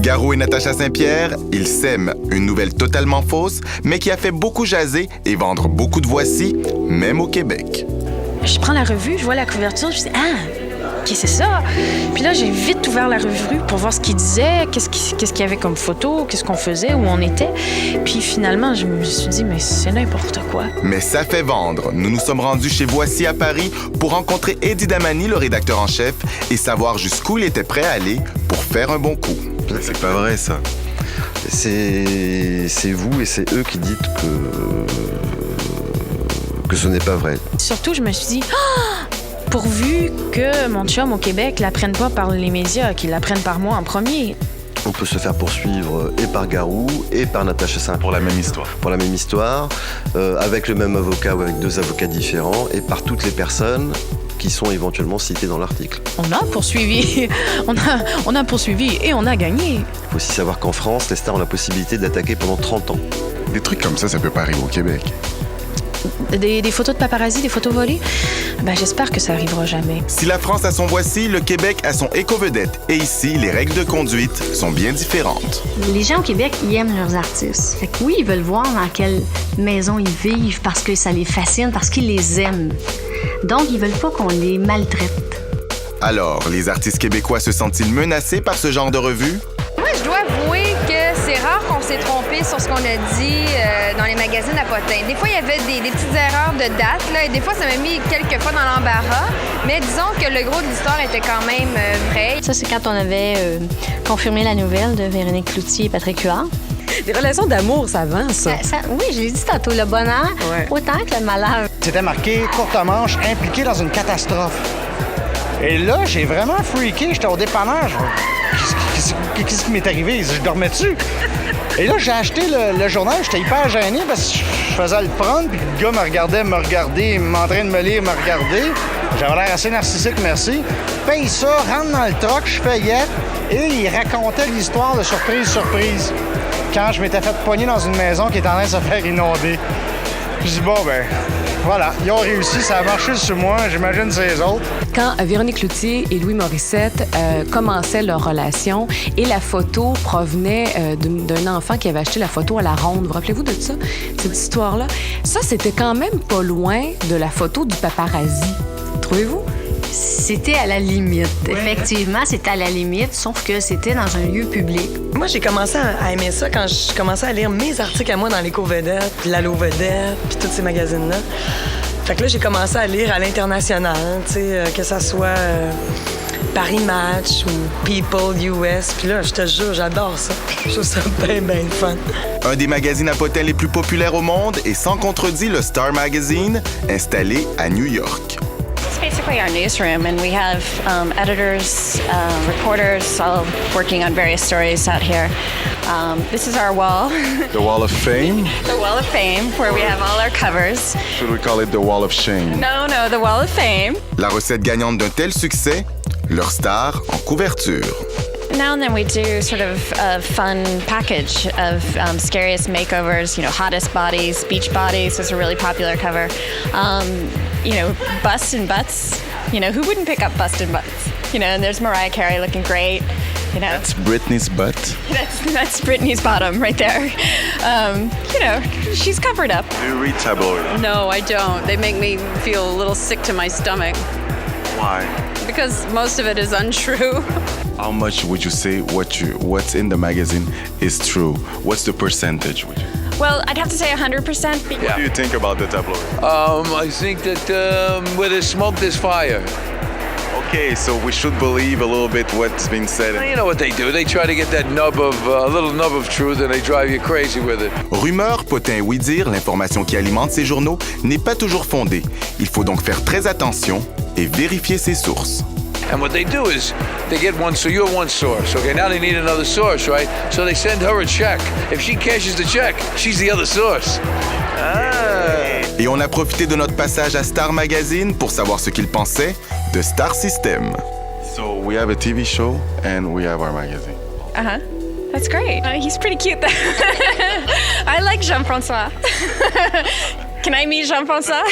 Garou et Natacha Saint-Pierre, ils sèment une nouvelle totalement fausse, mais qui a fait beaucoup jaser et vendre beaucoup de voici, même au Québec. Je prends la revue, je vois la couverture, je me dis « Ah! OK, c'est ça! » Puis là, j'ai vite ouvert la revue pour voir ce qu'il disait, qu'est-ce qu'il y avait comme photo, qu'est-ce qu'on faisait, où on était. Puis finalement, je me suis dit « Mais c'est n'importe quoi! » Mais ça fait vendre. Nous nous sommes rendus chez Voici à Paris pour rencontrer Eddie Damani, le rédacteur en chef, et savoir jusqu'où il était prêt à aller pour faire un bon coup. C'est pas vrai, ça. C'est vous et c'est eux qui dites que ce n'est pas vrai. Surtout, je me suis dit « Ah! Pourvu que mon chum au Québec l'apprenne pas par les médias, qu'il l'apprenne par moi en premier. » On peut se faire poursuivre et par Garou et par Natacha Saint-Pierre. Pour la même histoire. Pour la même histoire, avec le même avocat ou avec deux avocats différents et par toutes les personnes qui sont éventuellement citées dans l'article. On a poursuivi, on a poursuivi et on a gagné. Il faut aussi savoir qu'en France, les stars ont la possibilité d'attaquer pendant 30 ans. Des trucs comme ça peut pas arriver au Québec. Des photos de paparazzi, des photos volées? Ben, j'espère que ça arrivera jamais. Si la France a son Voici, le Québec a son éco-vedette. Et ici, les règles de conduite sont bien différentes. Les gens au Québec, ils aiment leurs artistes. Fait que oui, ils veulent voir dans quelle maison ils vivent parce que ça les fascine, parce qu'ils les aiment. Donc, ils veulent pas qu'on les maltraite. Alors, les artistes québécois se sentent-ils menacés par ce genre de revue? Moi, je dois avouer que c'est rare qu'on s'est trompé sur ce qu'on a dit dans les magazines à potins. Des fois, il y avait des petites erreurs de date, là, et des fois, ça m'a mis quelques fois dans l'embarras. Mais disons que le gros de l'histoire était quand même vrai. Ça, c'est quand on avait confirmé la nouvelle de Véronique Cloutier et Patrick Huard. Des relations d'amour, ça avance, ça. Oui, je l'ai dit tantôt, le bonheur, autant que le malheur. C'était marqué « Courte manche, impliqué dans une catastrophe ». Et là, j'ai vraiment freaké. J'étais au dépanneur. Qu'est-ce qui m'est arrivé? Je dormais dessus. Et là, j'ai acheté le journal. J'étais hyper gêné parce que je faisais le prendre. Puis le gars me regardait, il en train de me lire, me regarder. J'avais l'air assez narcissique, merci. Paye ça, rentre dans le truck, je fais yet. Et il racontait l'histoire de surprise. Quand je m'étais fait pogner dans une maison qui était en train de se faire inonder. Je dis bon, ben voilà, ils ont réussi, ça a marché sur moi, j'imagine c'est les autres. Quand Véronique Cloutier et Louis Morissette commençaient leur relation et la photo provenait d'un enfant qui avait acheté la photo à la ronde. Vous rappelez-vous de ça, cette histoire-là? Ça, c'était quand même pas loin de la photo du paparazzi. Trouvez-vous? C'était à la limite. Ouais. Effectivement, c'était à la limite, sauf que c'était dans un lieu public. Moi, j'ai commencé à aimer ça quand je commençais à lire mes articles à moi dans l'Éco-Vedette, puis l'Allo-Vedette, puis tous ces magazines-là. Fait que là, j'ai commencé à lire à l'international, tu sais, que ça soit Paris Match ou People US. Puis là, je te jure, j'adore ça. Je trouve ça bien fun. Un des magazines à potins les plus populaires au monde est sans contredit le Star Magazine, installé à New York. Basically our newsroom, and we have editors, reporters, all working on various stories out here. This is our wall. The Wall of Fame? The Wall of Fame, where we have all our covers. Should we call it the Wall of Shame? No, the Wall of Fame. La recette gagnante d'un tel succès, leur star en couverture. Now and then we do sort of a fun package of scariest makeovers, hottest bodies, beach bodies was a really popular cover. Bust and butts. Who wouldn't pick up bust and butts? And there's Mariah Carey looking great. That's Britney's butt. That's Britney's bottom right there. She's covered up. Do you read tabloids? No, I don't. They make me feel a little sick to my stomach. Why? Because most of it is untrue. How much would you say what's in the magazine is true? What's the percentage? Well, I'd have to say 100%. What do you think about the tabloid? I think that where there's smoke, there's fire. Okay, so we should believe a little bit what's been said. You know what they do? They try to get that little nub of truth, and they drive you crazy with it. Rumeurs, potins, oui-dire, l'information qui alimente ces journaux n'est pas toujours fondée. Il faut donc faire très attention et vérifier ses sources. And what they do is they get you're one source. Okay, now they need another source, right? So they send her a check. If she cashes the check, she's the other source. Et on a profité de notre passage à Star Magazine pour savoir ce qu'ils pensaient de Star System. So we have a TV show and we have our magazine. Uh-huh. That's great. He's pretty cute though. I like Jean-François. Can I meet Jean-François?